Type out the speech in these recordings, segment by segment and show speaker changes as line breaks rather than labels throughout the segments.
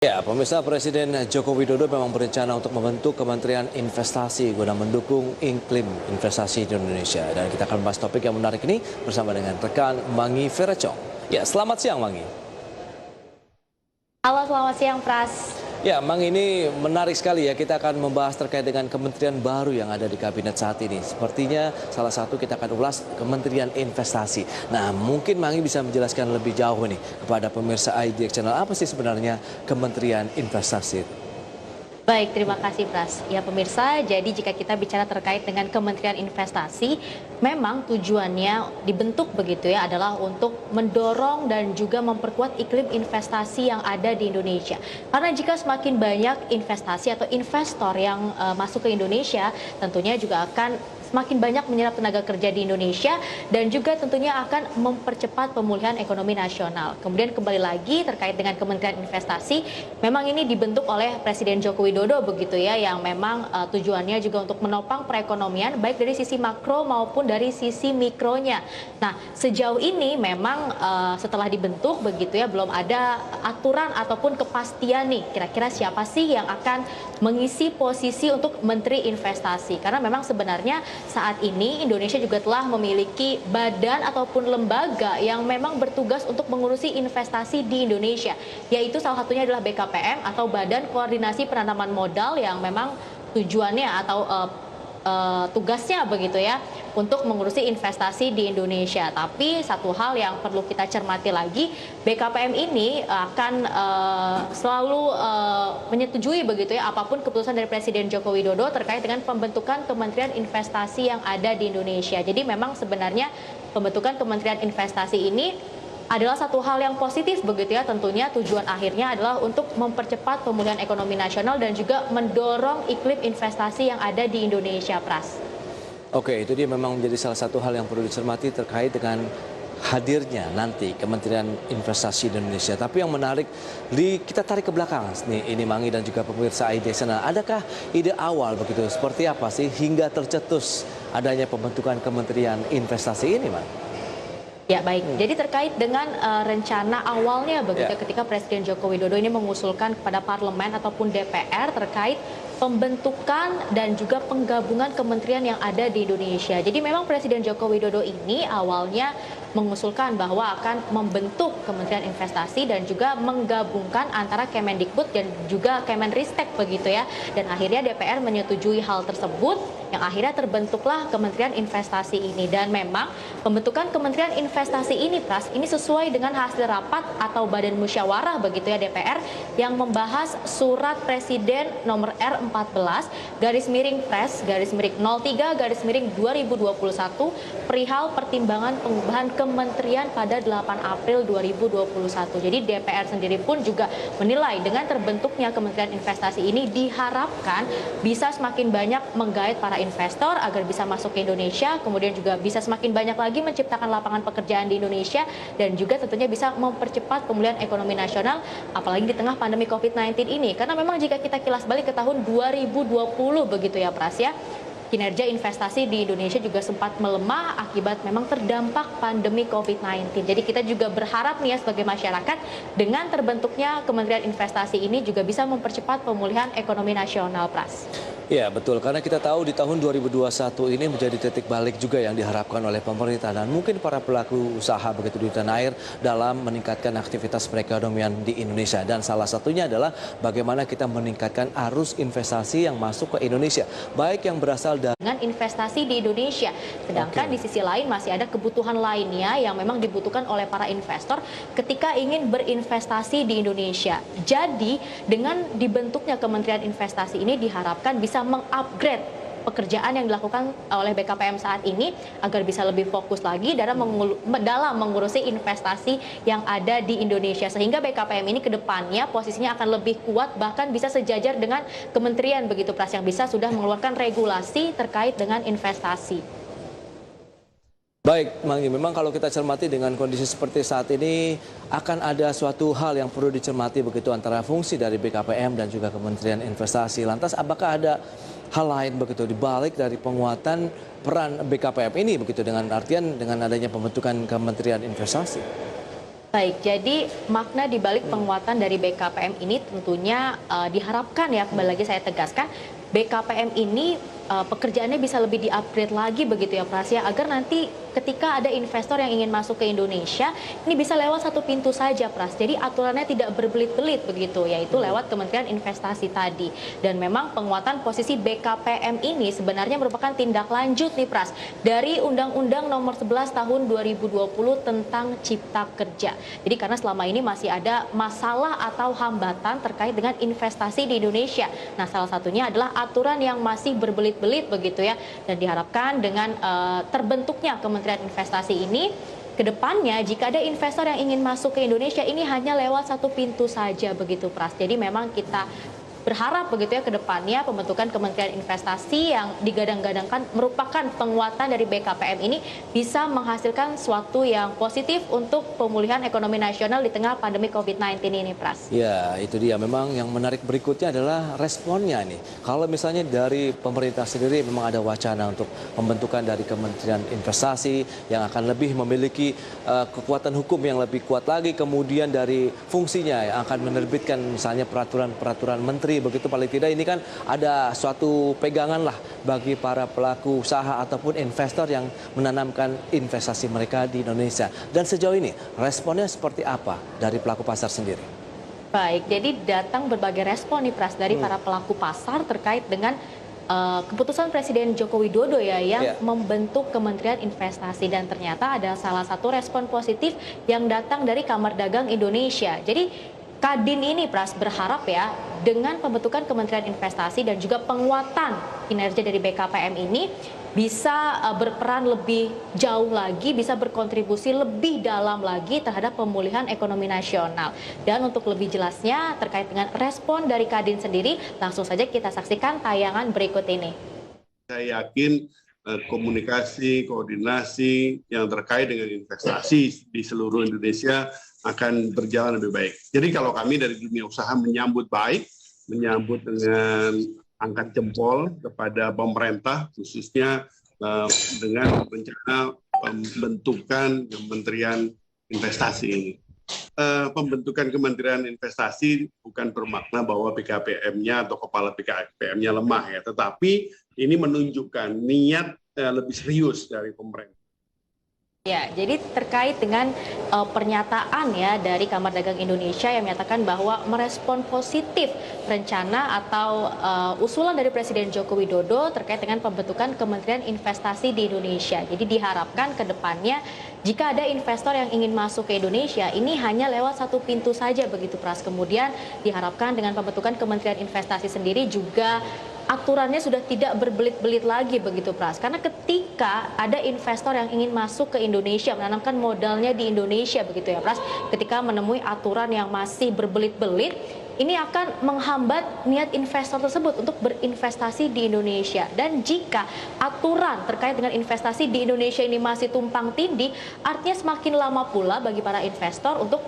Ya, pemirsa, Presiden Joko Widodo memang berencana untuk membentuk Kementerian Investasi guna mendukung iklim investasi di Indonesia. Dan kita akan bahas topik yang menarik ini bersama dengan rekan Mangi Veracong. Ya, selamat siang Mangi.
Halo, selamat siang, Pras.
Ya, Mang, ini menarik sekali ya. Kita akan membahas terkait dengan kementerian baru yang ada di kabinet saat ini. Sepertinya salah satu kita akan ulas Kementerian Investasi. Nah, mungkin Mangi bisa menjelaskan lebih jauh nih kepada pemirsa IDX Channel apa sih sebenarnya Kementerian Investasi.
Baik, terima kasih, Pras. Ya, pemirsa, jadi jika kita bicara terkait dengan Kementerian Investasi, memang tujuannya dibentuk begitu ya adalah untuk mendorong dan juga memperkuat iklim investasi yang ada di Indonesia. Karena jika semakin banyak investasi atau investor yang masuk ke Indonesia, tentunya juga akan semakin banyak menyerap tenaga kerja di Indonesia dan juga tentunya akan mempercepat pemulihan ekonomi nasional. Kemudian kembali lagi terkait dengan Kementerian Investasi, memang ini dibentuk oleh Presiden Joko Widodo begitu ya, yang memang tujuannya juga untuk menopang perekonomian baik dari sisi makro maupun dari sisi mikronya. Nah, sejauh ini memang setelah dibentuk begitu ya belum ada aturan ataupun kepastian nih kira-kira siapa sih yang akan mengisi posisi untuk Menteri Investasi. Karena memang sebenarnya saat ini Indonesia juga telah memiliki badan ataupun lembaga yang memang bertugas untuk mengurusi investasi di Indonesia, yaitu salah satunya adalah BKPM atau Badan Koordinasi Penanaman Modal yang memang tujuannya atau tugasnya begitu ya untuk mengurusi investasi di Indonesia. Tapi satu hal yang perlu kita cermati lagi, BKPM ini akan selalu menyetujui begitu ya apapun keputusan dari Presiden Joko Widodo terkait dengan pembentukan Kementerian Investasi yang ada di Indonesia. Jadi memang sebenarnya pembentukan Kementerian Investasi ini adalah satu hal yang positif begitu ya, tentunya tujuan akhirnya adalah untuk mempercepat pemulihan ekonomi nasional dan juga mendorong iklim investasi yang ada di Indonesia, Pras.
Oke, itu dia memang menjadi salah satu hal yang perlu dicermati terkait dengan hadirnya nanti Kementerian Investasi di Indonesia. Tapi yang menarik, kita tarik ke belakang nih, ini Mangi dan juga pemirsa IDX Channel. Adakah ide awal begitu, seperti apa sih hingga tercetus adanya pembentukan Kementerian Investasi ini, Mang?
Ya, baik. Jadi terkait dengan rencana awalnya begitu ketika Presiden Joko Widodo ini mengusulkan kepada parlemen ataupun DPR terkait pembentukan dan juga penggabungan kementerian yang ada di Indonesia. Jadi memang Presiden Joko Widodo ini awalnya mengusulkan bahwa akan membentuk Kementerian Investasi dan juga menggabungkan antara Kemendikbud dan juga Kemenristek begitu ya. Dan akhirnya DPR menyetujui hal tersebut yang akhirnya terbentuklah Kementerian Investasi ini. Dan memang pembentukan Kementerian Investasi ini, Pras, ini sesuai dengan hasil rapat atau badan musyawarah begitu ya DPR yang membahas surat Presiden nomor R14 garis miring Pres garis miring 03 garis miring 2021 perihal pertimbangan pengubahan kementerian pada 8 April 2021. Jadi DPR sendiri pun juga menilai dengan terbentuknya Kementerian Investasi ini diharapkan bisa semakin banyak menggait para investor agar bisa masuk ke Indonesia, kemudian juga bisa semakin banyak lagi menciptakan lapangan pekerjaan di Indonesia dan juga tentunya bisa mempercepat pemulihan ekonomi nasional apalagi di tengah pandemi COVID-19 ini. Karena memang jika kita kilas balik ke tahun 2020 begitu ya, Pras ya, kinerja investasi di Indonesia juga sempat melemah akibat memang terdampak pandemi COVID-19. Jadi kita juga berharap nih ya sebagai masyarakat dengan terbentuknya Kementerian Investasi ini juga bisa mempercepat pemulihan ekonomi nasional, Pras.
Ya, betul, karena kita tahu di tahun 2021 ini menjadi titik balik juga yang diharapkan oleh pemerintah dan mungkin para pelaku usaha begitu di tanah air dalam meningkatkan aktivitas perekonomian di Indonesia. Dan salah satunya adalah bagaimana kita meningkatkan arus investasi yang masuk ke Indonesia, baik yang berasal
dengan investasi di Indonesia. Sedangkan di sisi lain masih ada kebutuhan lainnya yang memang dibutuhkan oleh para investor ketika ingin berinvestasi di Indonesia. Jadi dengan dibentuknya Kementerian Investasi ini diharapkan bisa mengupgrade pekerjaan yang dilakukan oleh BKPM saat ini agar bisa lebih fokus lagi dalam mengurusi investasi yang ada di Indonesia, sehingga BKPM ini ke depannya posisinya akan lebih kuat bahkan bisa sejajar dengan kementerian begitu, Pras, yang bisa sudah mengeluarkan regulasi terkait dengan investasi.
Baik, Mangi, memang kalau kita cermati dengan kondisi seperti saat ini akan ada suatu hal yang perlu dicermati begitu antara fungsi dari BKPM dan juga Kementerian Investasi. Lantas apakah ada hal lain begitu dibalik dari penguatan peran BKPM ini begitu dengan artian dengan adanya pembentukan Kementerian Investasi?
Baik, jadi makna dibalik penguatan dari BKPM ini tentunya diharapkan ya, kembali lagi saya tegaskan, BKPM ini pekerjaannya bisa lebih di-upgrade lagi begitu ya Pras ya, agar nanti ketika ada investor yang ingin masuk ke Indonesia, ini bisa lewat satu pintu saja Pras. Jadi aturannya tidak berbelit-belit begitu, yaitu lewat Kementerian Investasi tadi. Dan memang penguatan posisi BKPM ini sebenarnya merupakan tindak lanjut nih Pras, dari Undang-Undang Nomor 11 Tahun 2020 tentang Cipta Kerja. Jadi karena selama ini masih ada masalah atau hambatan terkait dengan investasi di Indonesia. Nah, salah satunya adalah aturan yang masih berbelit-belit begitu ya. Dan diharapkan dengan terbentuknya Kementerian Investasi ini, kedepannya jika ada investor yang ingin masuk ke Indonesia, ini hanya lewat satu pintu saja begitu Pras. Jadi memang kita berharap begitu ya ke depannya pembentukan Kementerian Investasi yang digadang-gadangkan merupakan penguatan dari BKPM ini bisa menghasilkan suatu yang positif untuk pemulihan ekonomi nasional di tengah pandemi COVID-19 ini, Pras.
Ya, itu dia. Memang yang menarik berikutnya adalah responnya nih. Kalau misalnya dari pemerintah sendiri memang ada wacana untuk pembentukan dari Kementerian Investasi yang akan lebih memiliki kekuatan hukum yang lebih kuat lagi, kemudian dari fungsinya yang akan menerbitkan misalnya peraturan-peraturan menteri. Begitu paling tidak ini kan ada suatu pegangan lah bagi para pelaku usaha ataupun investor yang menanamkan investasi mereka di Indonesia. Dan sejauh ini responnya seperti apa dari pelaku pasar sendiri?
Baik, jadi datang berbagai respon nih Pras dari para pelaku pasar terkait dengan keputusan Presiden Joko Widodo ya yang membentuk Kementerian Investasi, dan ternyata ada salah satu respon positif yang datang dari Kamar Dagang Indonesia. Jadi Kadin ini Pras berharap ya dengan pembentukan Kementerian Investasi dan juga penguatan kinerja dari BKPM ini bisa berperan lebih jauh lagi, bisa berkontribusi lebih dalam lagi terhadap pemulihan ekonomi nasional. Dan untuk lebih jelasnya terkait dengan respon dari Kadin sendiri, langsung saja kita saksikan tayangan berikut ini.
Saya yakin komunikasi, koordinasi yang terkait dengan investasi di seluruh Indonesia akan berjalan lebih baik. Jadi kalau kami dari dunia usaha menyambut baik, menyambut dengan angkat jempol kepada pemerintah, khususnya dengan rencana pembentukan Kementerian Investasi ini. Pembentukan Kementerian Investasi bukan bermakna bahwa BKPM-nya atau kepala BKPM-nya lemah ya, tetapi ini menunjukkan niat lebih serius dari pemerintah.
Ya, jadi terkait dengan pernyataan ya dari Kamar Dagang Indonesia yang menyatakan bahwa merespon positif rencana atau usulan dari Presiden Joko Widodo terkait dengan pembentukan Kementerian Investasi di Indonesia. Jadi diharapkan ke depannya jika ada investor yang ingin masuk ke Indonesia, ini hanya lewat satu pintu saja begitu Pras. Kemudian diharapkan dengan pembentukan Kementerian Investasi sendiri juga aturannya sudah tidak berbelit-belit lagi begitu Pras. Karena ketika ada investor yang ingin masuk ke Indonesia, menanamkan modalnya di Indonesia begitu ya Pras, ketika menemui aturan yang masih berbelit-belit, ini akan menghambat niat investor tersebut untuk berinvestasi di Indonesia. Dan jika aturan terkait dengan investasi di Indonesia ini masih tumpang tindih, artinya semakin lama pula bagi para investor untuk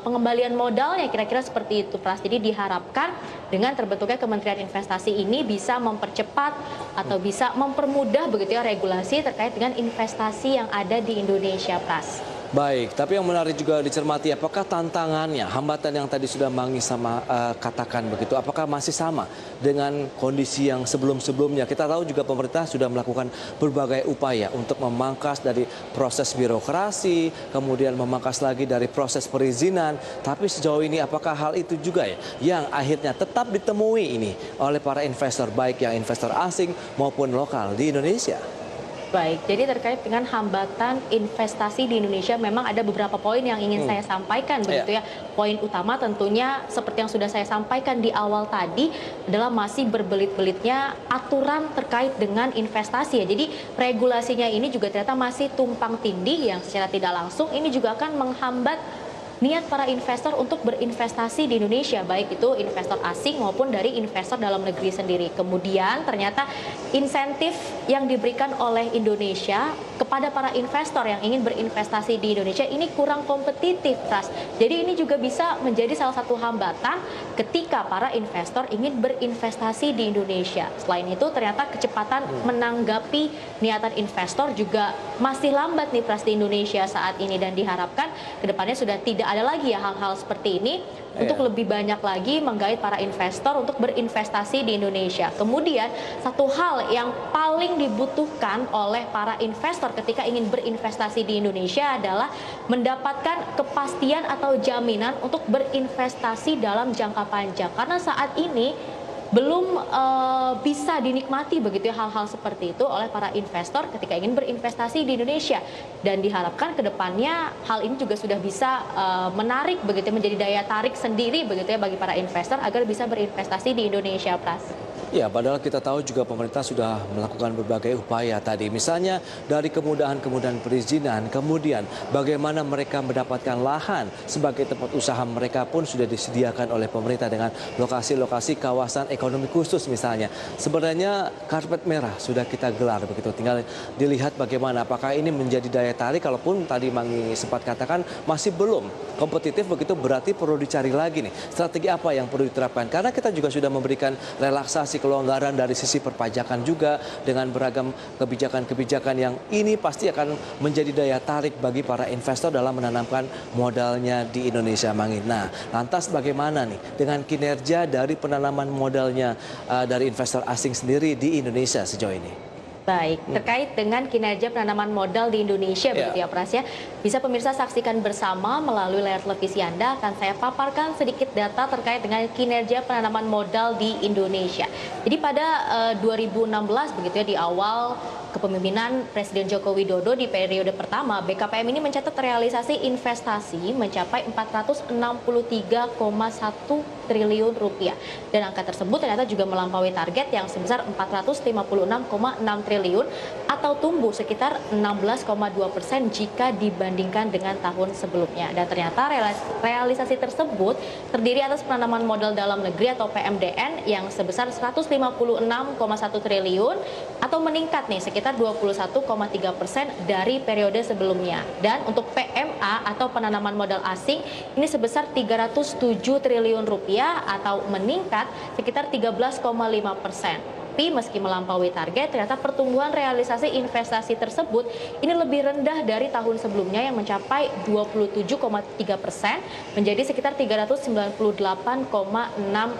pengembalian modalnya, kira-kira seperti itu Pras. Jadi diharapkan dengan terbentuknya Kementerian Investasi ini bisa mempercepat atau bisa mempermudah begitu ya regulasi terkait dengan investasi yang ada di Indonesia, Pras.
Baik, tapi yang menarik juga dicermati apakah tantangannya, hambatan yang tadi sudah Mangi sama katakan begitu, apakah masih sama dengan kondisi yang sebelum-sebelumnya? Kita tahu juga pemerintah sudah melakukan berbagai upaya untuk memangkas dari proses birokrasi, kemudian memangkas lagi dari proses perizinan. Tapi sejauh ini apakah hal itu juga ya yang akhirnya tetap ditemui ini oleh para investor, baik yang investor asing maupun lokal di Indonesia?
Baik, jadi terkait dengan hambatan investasi di Indonesia memang ada beberapa poin yang ingin saya sampaikan begitu ya. Poin utama tentunya seperti yang sudah saya sampaikan di awal tadi adalah masih berbelit-belitnya aturan terkait dengan investasi ya. Jadi regulasinya ini juga ternyata masih tumpang tindih yang secara tidak langsung ini juga akan menghambat niat para investor untuk berinvestasi di Indonesia, baik itu investor asing maupun dari investor dalam negeri sendiri. Kemudian ternyata insentif yang diberikan oleh Indonesia kepada para investor yang ingin berinvestasi di Indonesia ini kurang kompetitif, Pras. Jadi ini juga bisa menjadi salah satu hambatan ketika para investor ingin berinvestasi di Indonesia. Selain itu ternyata kecepatan menanggapi niatan investor juga masih lambat nih, Pras, di Indonesia saat ini, dan diharapkan kedepannya sudah tidak ada lagi ya hal-hal seperti ini untuk lebih banyak lagi menggait para investor untuk berinvestasi di Indonesia. Kemudian satu hal yang paling dibutuhkan oleh para investor ketika ingin berinvestasi di Indonesia adalah mendapatkan kepastian atau jaminan untuk berinvestasi dalam jangka panjang. Karena saat ini belum bisa dinikmati begitu ya hal-hal seperti itu oleh para investor ketika ingin berinvestasi di Indonesia, dan diharapkan ke depannya hal ini juga sudah bisa menarik begitu, menjadi daya tarik sendiri begitu ya bagi para investor agar bisa berinvestasi di Indonesia, Pras.
Ya, padahal kita tahu juga pemerintah sudah melakukan berbagai upaya tadi. Misalnya dari kemudahan-kemudahan perizinan, kemudian bagaimana mereka mendapatkan lahan sebagai tempat usaha mereka pun sudah disediakan oleh pemerintah dengan lokasi-lokasi kawasan ekonomi khusus misalnya. Sebenarnya karpet merah sudah kita gelar begitu. Tinggal dilihat bagaimana apakah ini menjadi daya tarik. Kalaupun tadi Mangi sempat katakan masih belum kompetitif begitu, berarti perlu dicari lagi nih strategi apa yang perlu diterapkan. Karena kita juga sudah memberikan relaksasi kelonggaran dari sisi perpajakan juga dengan beragam kebijakan-kebijakan yang ini pasti akan menjadi daya tarik bagi para investor dalam menanamkan modalnya di Indonesia, Mangi. Nah, lantas bagaimana nih dengan kinerja dari penanaman modalnya dari investor asing sendiri di Indonesia sejauh ini?
Baik, terkait dengan kinerja penanaman modal di Indonesia begitu ya, Pras ya. Bisa pemirsa saksikan bersama melalui layar televisi Anda, akan saya paparkan sedikit data terkait dengan kinerja penanaman modal di Indonesia. Jadi pada 2016 begitu ya, di awal kepemimpinan Presiden Joko Widodo di periode pertama, BKPM ini mencatat realisasi investasi mencapai 463,1 triliun rupiah. Dan angka tersebut ternyata juga melampaui target yang sebesar 456,6 triliun atau tumbuh sekitar 16,2% jika dibandingkan dengan tahun sebelumnya. Dan ternyata realisasi tersebut terdiri atas penanaman modal dalam negeri atau PMDN yang sebesar 156,1 triliun atau meningkat nih sekitar 21,3% dari periode sebelumnya. Dan untuk PMA atau penanaman modal asing ini sebesar 307 triliun rupiah atau meningkat sekitar 13,5%. Tapi meski melampaui target, ternyata pertumbuhan realisasi investasi tersebut ini lebih rendah dari tahun sebelumnya yang mencapai 27,3% menjadi sekitar 398,6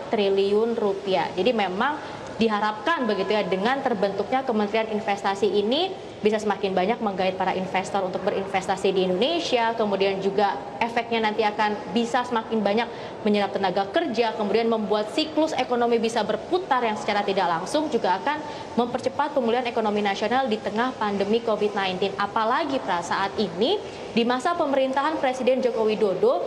triliun rupiah. Jadi memang diharapkan begitu ya dengan terbentuknya Kementerian Investasi ini bisa semakin banyak menggait para investor untuk berinvestasi di Indonesia, kemudian juga efeknya nanti akan bisa semakin banyak menyerap tenaga kerja, kemudian membuat siklus ekonomi bisa berputar yang secara tidak langsung juga akan mempercepat pemulihan ekonomi nasional di tengah pandemi COVID-19. Apalagi saat ini di masa pemerintahan Presiden Joko Widodo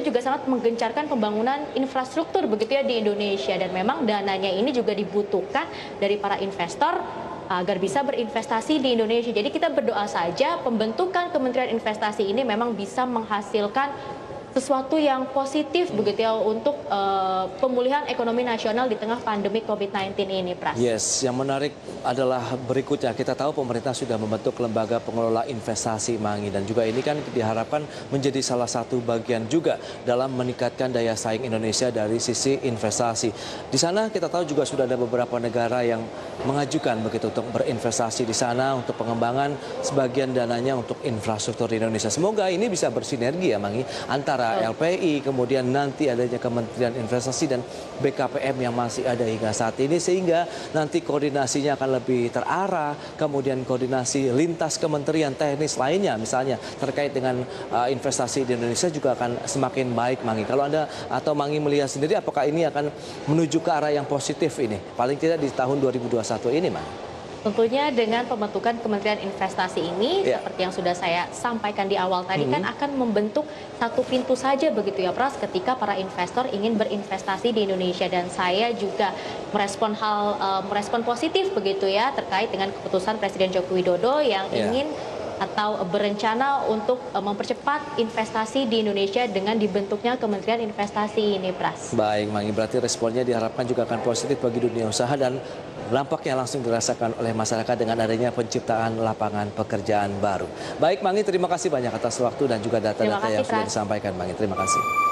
juga sangat menggencarkan pembangunan infrastruktur begitu ya di Indonesia, dan memang dananya ini juga dibutuhkan dari para investor agar bisa berinvestasi di Indonesia. Jadi kita berdoa saja pembentukan Kementerian Investasi ini memang bisa menghasilkan sesuatu yang positif begitu ya untuk pemulihan ekonomi nasional di tengah pandemi COVID-19 ini, Pras.
Yes, yang menarik adalah berikutnya. Kita tahu pemerintah sudah membentuk lembaga pengelola investasi, Mangi, dan juga ini kan diharapkan menjadi salah satu bagian juga dalam meningkatkan daya saing Indonesia dari sisi investasi. Di sana kita tahu juga sudah ada beberapa negara yang mengajukan begitu untuk berinvestasi di sana untuk pengembangan sebagian dananya untuk infrastruktur di Indonesia. Semoga ini bisa bersinergi ya, Mangi, antara LPI, kemudian nanti adanya Kementerian Investasi dan BKPM yang masih ada hingga saat ini, sehingga nanti koordinasinya akan lebih terarah, kemudian koordinasi lintas kementerian teknis lainnya misalnya terkait dengan investasi di Indonesia juga akan semakin baik, Mangi. Kalau Anda atau Mangi melihat sendiri apakah ini akan menuju ke arah yang positif ini, paling tidak di tahun 2021 ini, Mangi?
Tentunya dengan pembentukan Kementerian Investasi ini, seperti yang sudah saya sampaikan di awal tadi, kan akan membentuk satu pintu saja begitu ya, Pras, ketika para investor ingin berinvestasi di Indonesia. Dan saya juga merespon positif begitu ya terkait dengan keputusan Presiden Joko Widodo yang ingin atau berencana untuk mempercepat investasi di Indonesia dengan dibentuknya Kementerian Investasi ini, Pras.
Baik, Mangi, berarti responnya diharapkan juga akan positif bagi dunia usaha dan nampaknya langsung dirasakan oleh masyarakat dengan adanya penciptaan lapangan pekerjaan baru. Baik, Mangi, terima kasih banyak atas waktu dan juga data-data yang sudah disampaikan, Mangi. Terima kasih.